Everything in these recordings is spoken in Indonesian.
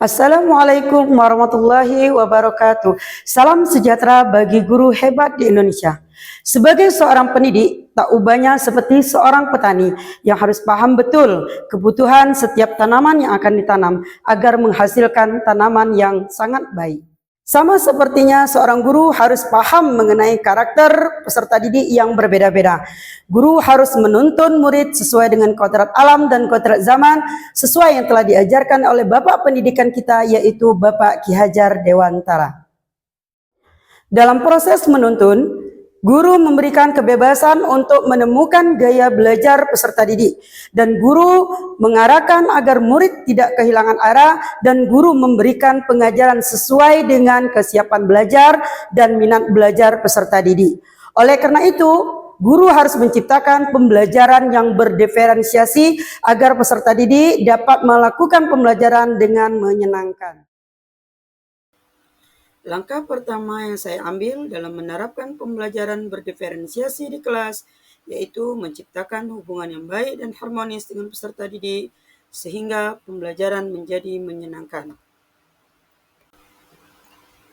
Assalamualaikum warahmatullahi wabarakatuh. Salam sejahtera bagi guru hebat di Indonesia. Sebagai seorang pendidik, tak ubahnya seperti seorang petani yang harus paham betul kebutuhan setiap tanaman yang akan ditanam agar menghasilkan tanaman yang sangat baik. Sama sepertinya seorang guru harus paham mengenai karakter peserta didik yang berbeda-beda. Guru harus menuntun murid sesuai dengan kodrat alam dan kodrat zaman, sesuai yang telah diajarkan oleh Bapak pendidikan kita, yaitu Bapak Ki Hajar Dewantara. Dalam proses menuntun, guru memberikan kebebasan untuk menemukan gaya belajar peserta didik, dan guru mengarahkan agar murid tidak kehilangan arah, dan guru memberikan pengajaran sesuai dengan kesiapan belajar dan minat belajar peserta didik. Oleh karena itu, guru harus menciptakan pembelajaran yang berdiferensiasi agar peserta didik dapat melakukan pembelajaran dengan menyenangkan. Langkah pertama yang saya ambil dalam menerapkan pembelajaran berdiferensiasi di kelas, yaitu menciptakan hubungan yang baik dan harmonis dengan peserta didik, sehingga pembelajaran menjadi menyenangkan.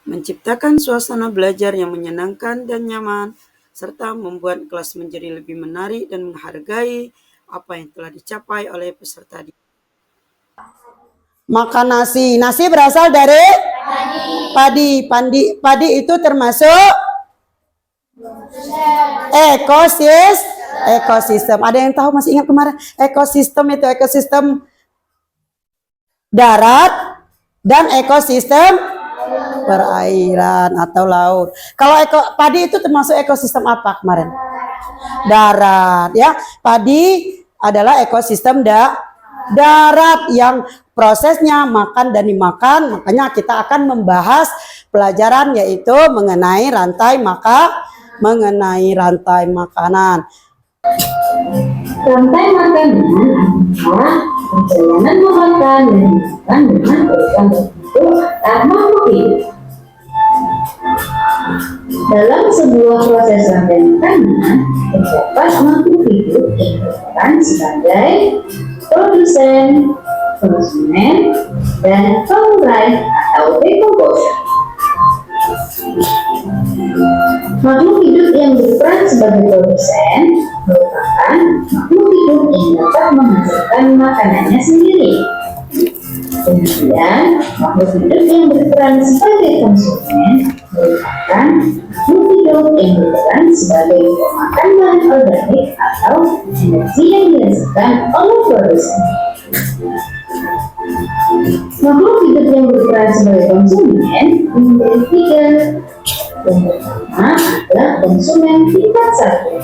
Menciptakan suasana belajar yang menyenangkan dan nyaman, serta membuat kelas menjadi lebih menarik dan menghargai apa yang telah dicapai oleh peserta didik. Makan nasi. Nasi berasal dari padi. Padi itu termasuk ekosistem. Ada yang tahu, masih ingat kemarin? Ekosistem itu ekosistem darat dan ekosistem perairan atau laut. Kalau padi itu termasuk ekosistem apa kemarin? Darat, ya. Padi adalah ekosistem darat yang prosesnya makan dan dimakan. Makanya kita akan membahas pelajaran yaitu mengenai rantai makanan. Rantai makanan adalah perjalanan memakan dan dimakan dengan program tertentu antar makhluk hidup. Dalam sebuah proses rantai makanan, terdapat makhluk hidup yang berperan sebagai produsen, konsumen, dan pengurai atau decomposer. Makhluk hidup yang berperan sebagai produsen merupakan makhluk hidup yang dapat menghasilkan makanannya sendiri. Kemudian, makhluk hidup yang berperan sebagai konsumen merupakan makhluk hidup yang berperan sebagai pemakan bahan organik atau energi yang dihasilkan oleh produsen. Makhluk hidup yang berperan sebagai konsumen memiliki tiga. Yang pertama adalah konsumen tingkat 1.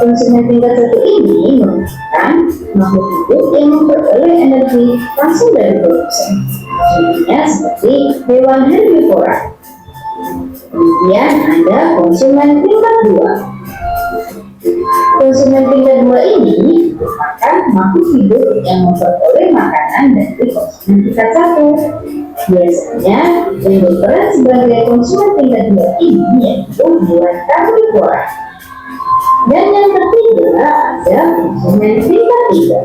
Konsumen tingkat 1 ini merupakan makhluk hidup yang memperoleh energi langsung dari produsen. Contohnya seperti hewan herbivora. Kemudian ada konsumen tingkat 2. Konsumen tingkat 2 ini merupakan makhluk hidup yang memperoleh makanan dari konsumen tingkat 1. Biasanya yang berperan sebagai konsumen tingkat 2 ini yaitu hewan karnivora. Dan yang ketiga ada konsumen tingkat 3.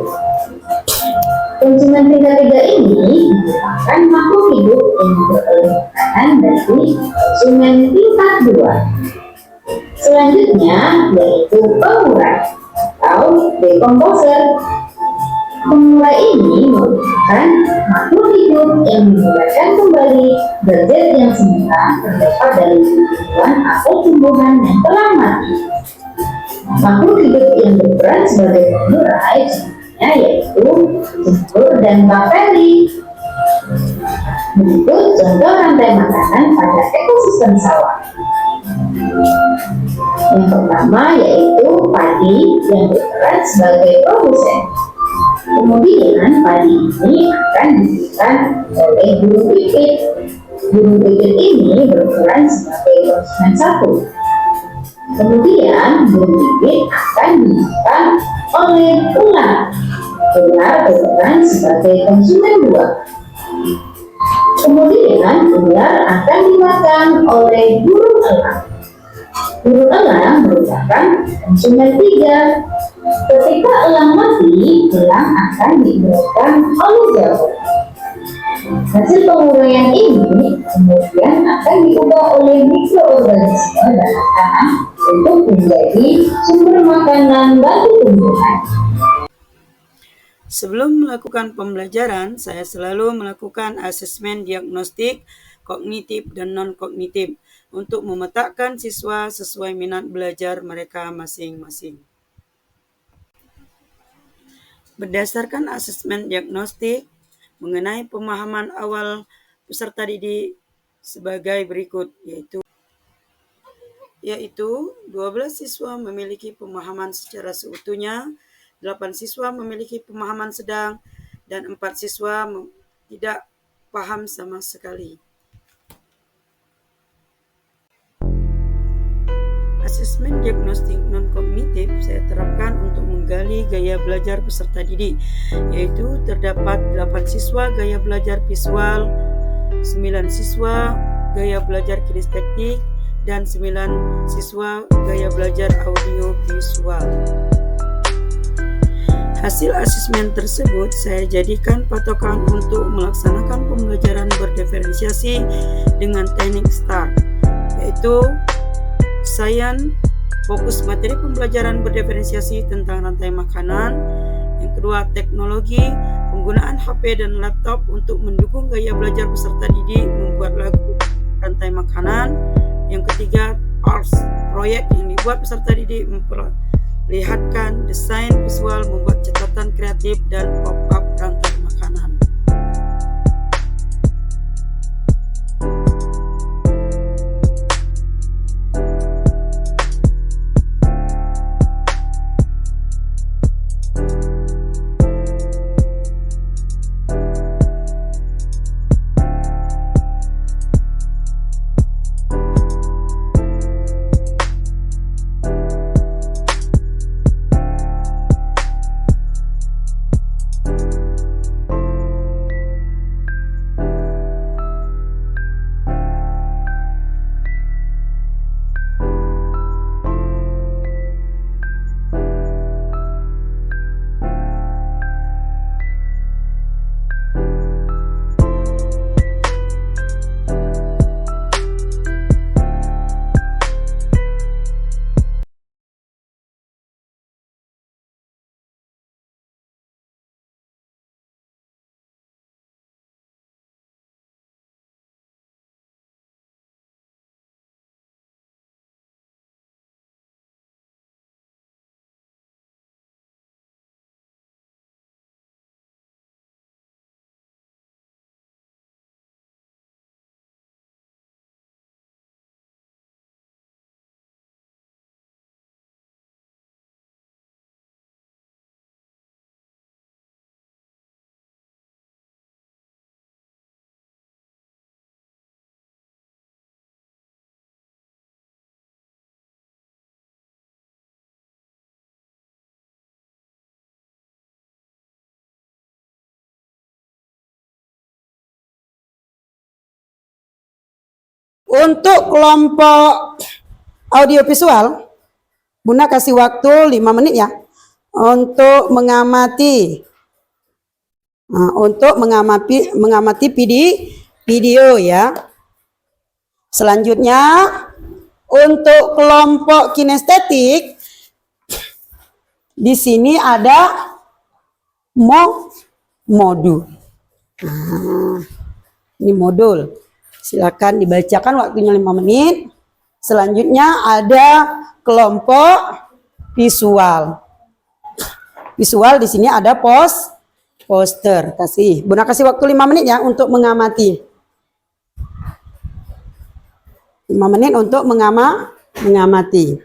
Konsumen tingkat 3 ini merupakan makhluk hidup yang memperoleh makanan dari konsumen tingkat 2. Selanjutnya yaitu pengurai atau decomposer. Pengurai ini merupakan makhluk hidup yang menggunakan kembali zat yang semula terdapat dari tumbuhan atau tumbuhan yang telah mati. Makhluk hidup yang berperan sebagai pengurai contohnya yaitu jamur dan bakteri. Berikut contoh rantai makanan pada ekosistem sawah. Yang pertama yaitu padi yang berperan sebagai produsen. Kemudian padi ini akan diberikan oleh burung pipit. Burung pipit ini berperan sebagai konsumen 1. Kemudian burung pipit akan dimakan oleh ular. Ular berperan sebagai konsumen 2. Kemudian ular akan dimakan oleh burung elang. Burung elang merupakan konsumen 3. Ketika elang mati, elang akan diberikan oleh jamur. Hasil penguraian ini kemudian akan diubah oleh mikroorganisme dalam tanah untuk menjadi sumber makanan bagi tumbuhan. Sebelum melakukan pembelajaran, saya selalu melakukan asesmen diagnostik, kognitif dan non-kognitif untuk memetakan siswa sesuai minat belajar mereka masing-masing. Berdasarkan asesmen diagnostik mengenai pemahaman awal peserta didik sebagai berikut, yaitu 12 siswa memiliki pemahaman secara seutuhnya, 8 siswa memiliki pemahaman sedang, dan 4 siswa tidak paham sama sekali. Asesmen diagnostik non-kognitif saya terapkan untuk menggali gaya belajar peserta didik, yaitu terdapat 8 siswa gaya belajar visual, 9 siswa gaya belajar kinestetik, dan 9 siswa gaya belajar audio visual. Hasil asesmen tersebut saya jadikan patokan untuk melaksanakan pembelajaran berdiferensiasi dengan teknik STAR, yaitu Sains, fokus materi pembelajaran berdiferensiasi tentang rantai makanan. Yang kedua, teknologi, penggunaan HP dan laptop untuk mendukung gaya belajar peserta didik membuat lagu rantai makanan. Yang ketiga, arts, proyek yang dibuat peserta didik memperlihatkan desain visual, membuat catatan kreatif dan pop-up rantai makanan. Untuk kelompok audiovisual, Bunda kasih waktu 5 menit ya untuk mengamati video ya. Selanjutnya untuk kelompok kinestetik, di sini ada modul. Ini modul. Silakan dibacakan, waktunya 5 menit. Selanjutnya ada kelompok visual. Visual di sini ada poster. Bunda kasih waktu 5 menit ya untuk mengamati. 5 menit untuk mengamati.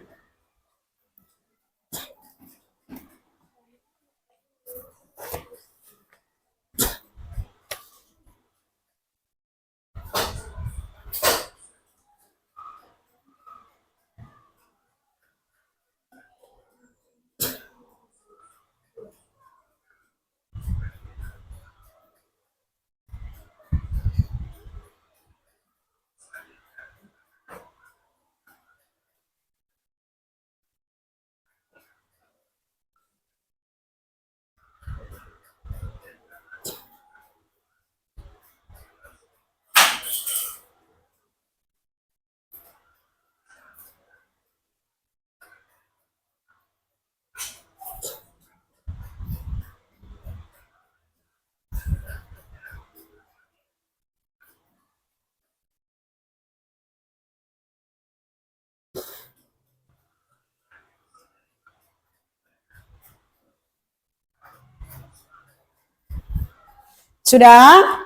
Sudah?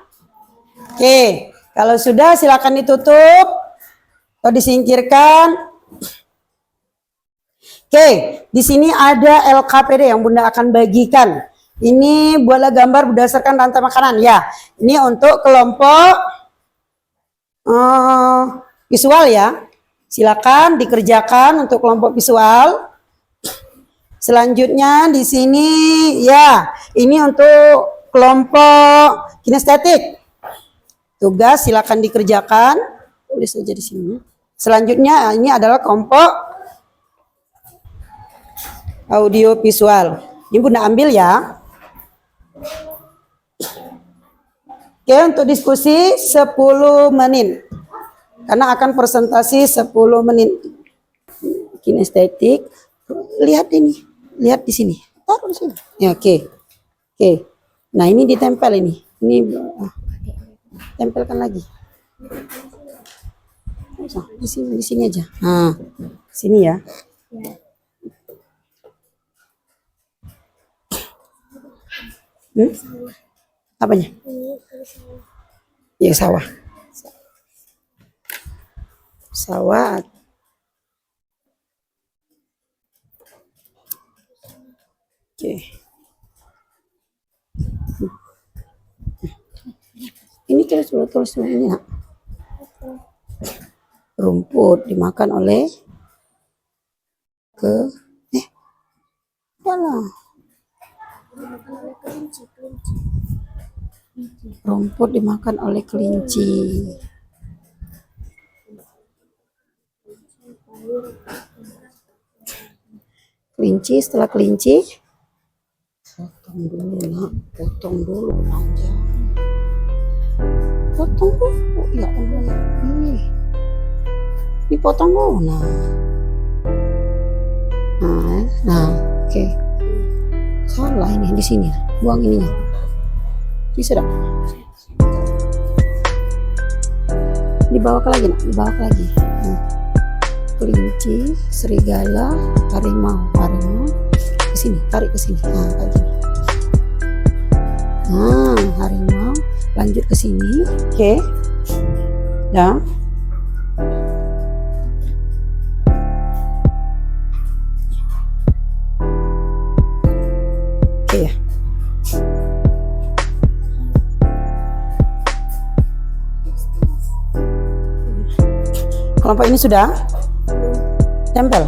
Oke, kalau sudah silakan ditutup atau disingkirkan. Oke, di sini ada LKPD yang Bunda akan bagikan. Ini buatlah gambar berdasarkan rantai makanan ya. Ini untuk kelompok visual ya. Silakan dikerjakan untuk kelompok visual. Selanjutnya di sini ya, ini untuk kelompok kinestetik. Tugas silakan dikerjakan. Tulis saja di sini. Selanjutnya ini adalah kelompok audio visual. Ini Bunda ambil ya. Oke, untuk diskusi 10 menit. Karena akan presentasi 10 menit. Kinestetik. Lihat ini. Lihat di sini. Taruh di sini. Ya, oke. Oke. Nah, ini ditempel ini. Ini tempelkan lagi. Di sini aja. Nah, sini ya. Apanya? Ya, sawah. Sawah. Oke. Ini tulis ini nak. Rumput dimakan oleh rumput dimakan oleh kelinci. Kelinci, setelah kelinci potong dulu nak, potong dulu aja. Potong dulu, ya Allah. Dipotong dulu nah. Nah, oke. Salah ini di sini, buang ininya. Bisa dah. Dibawa ke lagi nak, dibawa ke lagi. Kelinci, serigala, harimau ke sini, tarik ke sini. Nah, kayak gini. Nah, harimau lanjut ke sini. Oke. Ya. Oke ya. Kelompok ini sudah tempel.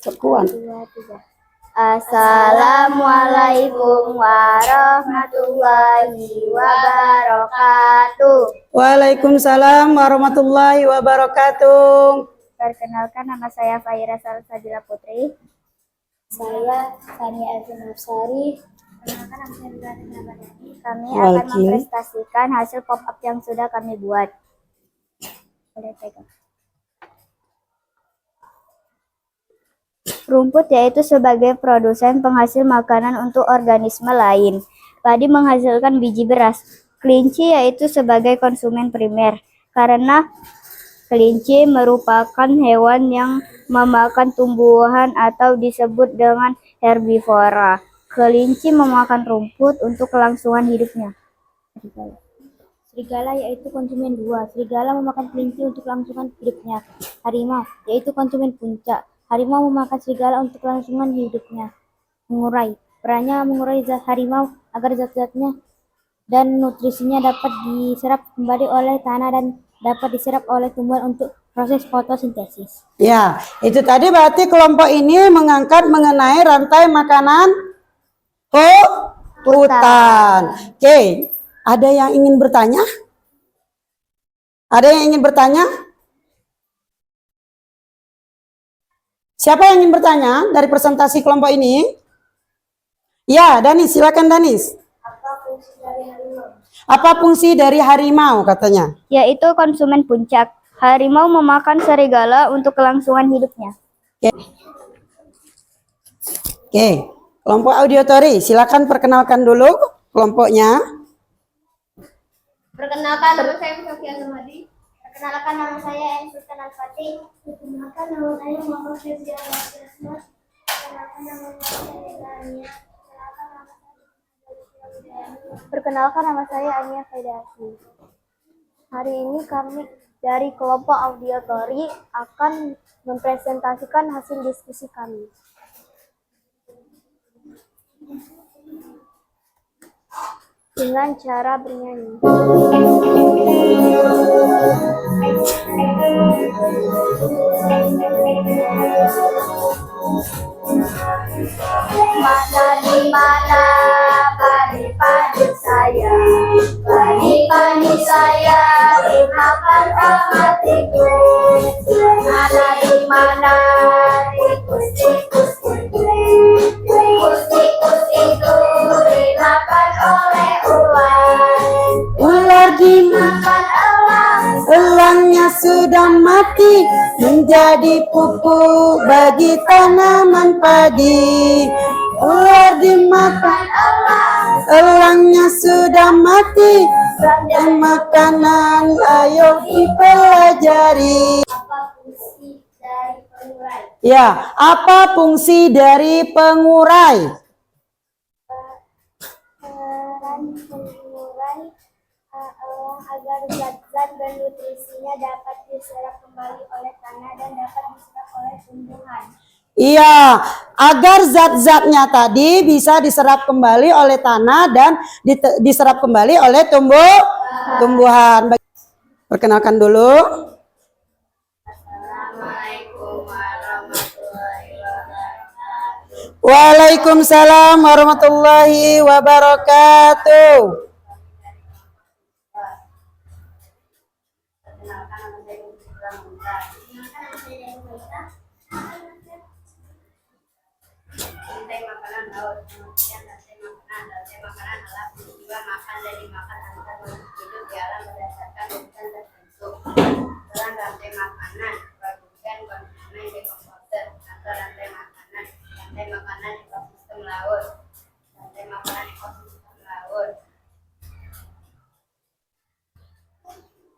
Sekuan. 2, 3. Assalamualaikum warahmatullahi wabarakatuh. Waalaikumsalam warahmatullahi wabarakatuh. Perkenalkan, nama saya Faira Salsabila Putri. Saya Sania Elvin Nursyari. Perkenalkan, nama saya Ibrahim Nabadani. Kami akan Walki. mempresentasikan hasil pop-up yang sudah kami buat. Boleh pegang. Rumput yaitu sebagai produsen penghasil makanan untuk organisme lain. Padi menghasilkan biji beras. Kelinci yaitu sebagai konsumen primer, karena kelinci merupakan hewan yang memakan tumbuhan atau disebut dengan herbivora. Kelinci memakan rumput untuk kelangsungan hidupnya. Serigala yaitu konsumen dua. Serigala memakan kelinci untuk kelangsungan hidupnya. Harimau yaitu konsumen puncak. Harimau memakan serigala untuk kelangsungan hidupnya. Mengurai. Perannya mengurai zat harimau agar zat-zatnya dan nutrisinya dapat diserap kembali oleh tanah dan dapat diserap oleh tumbuhan untuk proses fotosintesis. Ya, itu tadi berarti kelompok ini mengangkat mengenai rantai makanan hutan. Oke, ada yang ingin bertanya? Ada yang ingin bertanya? Siapa yang ingin bertanya dari presentasi kelompok ini? Ya, Danis, silakan Danis. Apa fungsi dari harimau katanya? Yaitu konsumen puncak. Harimau memakan serigala untuk kelangsungan hidupnya. Oke, kelompok auditori, silakan perkenalkan dulu kelompoknya. Perkenalkan, nama saya Sofian Numadi. Perkenalkan, nama saya Sultan Al-Fatih. Perkenalkan, nama saya Muhammad Rizky Al-Fatih. Perkenalkan, nama saya Ania. Perkenalkan, nama saya Ania Faidasi. Hari ini kami dari kelompok auditori akan mempresentasikan hasil diskusi kami. Dengan cara bernyanyi. Mana di mana padi-padi saya, padi-padi saya dimakan hatiku. Mana di mana tikus-tikus itu, tikus-tikus itu dimakan oleh ular. Ular Dimakan elang. elangnya sudah mati menjadi pupuk bagi tanaman padi. Ular dimakan elangnya sudah mati dan makanan ayo dipelajari. Apa fungsi dari pengurai? Ya, apa fungsi dari pengurai? Peran pengurai agar zat-zat dan nutrisinya dapat diserap kembali oleh tanah dan dapat diserap oleh tumbuhan. Iya, agar zat-zatnya tadi bisa diserap kembali oleh tanah dan diserap kembali oleh tumbuhan. Perkenalkan dulu. Assalamualaikum warahmatullahi wabarakatuh. Waalaikumsalam warahmatullahi wabarakatuh. Rantai makanan laut, kemudian rantai makanan adalah peristiwa makan dan dimakan antar makhluk hidup di alam berdasarkan urutan tertentu. Peran rantai makanan, produsen, konsumen, dekomposer, atau rantai makanan ekosistem laut, rantai makanan ekosistem laut.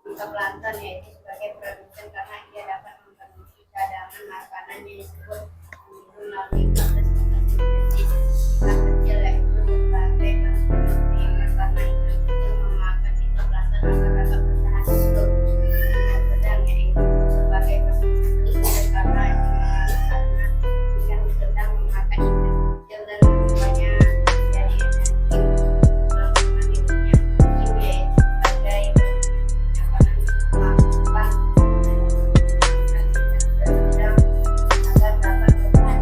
Untuk plankton yaitu sebagai produsen karena ia dapat mempenuhi cadangan makanan yang disebut melalui proses fotosintesis. Ikan kecil yaitu sebagai konsumen primer karena ikan kecil memakan fitoplankton agar dapat bertahan hidup. Ikan sedang yaitu sebagai konsumen primer karena ikan sedang memakan ikan kecil dan mengubahnya menjadi energi kelangsungan hidupnya. Hiu yaitu sebagai makanan untuk melakukan sedang agar dapat bertahan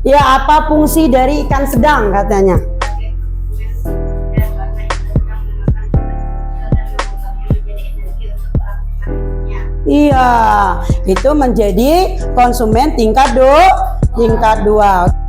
Ya, apa fungsi dari ikan sedang katanya? sebagai konsumen tidak karena itu sedang memakan sumber sosial dan mengubahnya menjadi energi untuk keaktifannya. Iya, itu menjadi konsumen tingkat 2.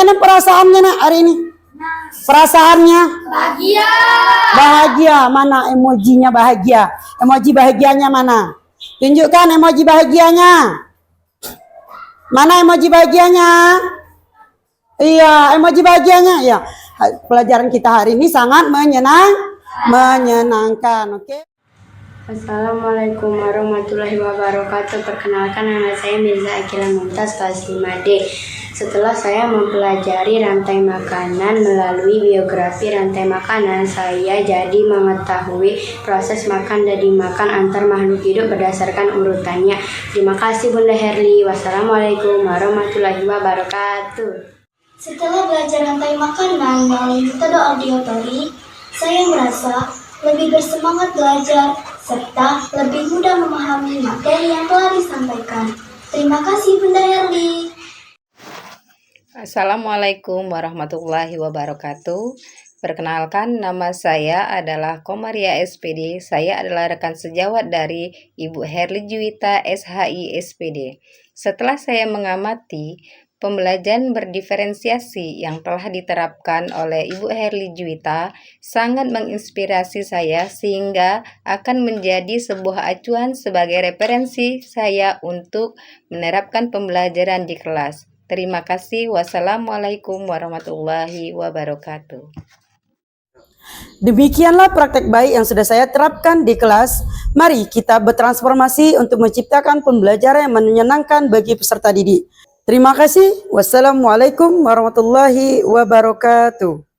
Gimana perasaannya nak hari ini? Perasaannya? Bahagia. Bahagia. Mana emojinya bahagia? Emoji bahagianya mana? Tunjukkan emoji bahagianya. Mana emoji bahagianya? Iya, emoji bahagianya ya. Pelajaran kita hari ini sangat menyenangkan, oke? Assalamualaikum warahmatullahi wabarakatuh. Perkenalkan, nama saya Mirza Akila Mumtaz, kelas 5D. Setelah saya mempelajari rantai makanan melalui biografi rantai makanan, saya jadi mengetahui proses makan dan dimakan antar makhluk hidup berdasarkan urutannya. Terima kasih Bunda Herli. Wassalamualaikum warahmatullahi wabarakatuh. Setelah belajar rantai makanan melalui metode auditory, saya merasa lebih bersemangat belajar serta lebih mudah memahami materi yang telah disampaikan. Terima kasih Bunda Herli. Assalamualaikum warahmatullahi wabarakatuh. Perkenalkan, nama saya adalah Komaria SPD. Saya adalah rekan sejawat dari Ibu Herli Juwita SHI SPD. Setelah saya mengamati pembelajaran berdiferensiasi yang telah diterapkan oleh Ibu Herli Juwita sangat menginspirasi saya sehingga akan menjadi sebuah acuan sebagai referensi saya untuk menerapkan pembelajaran di kelas. Terima kasih. Wassalamualaikum warahmatullahi wabarakatuh. Demikianlah praktek baik yang sudah saya terapkan di kelas. Mari kita bertransformasi untuk menciptakan pembelajaran yang menyenangkan bagi peserta didik. Terima kasih. Wassalamualaikum warahmatullahi wabarakatuh.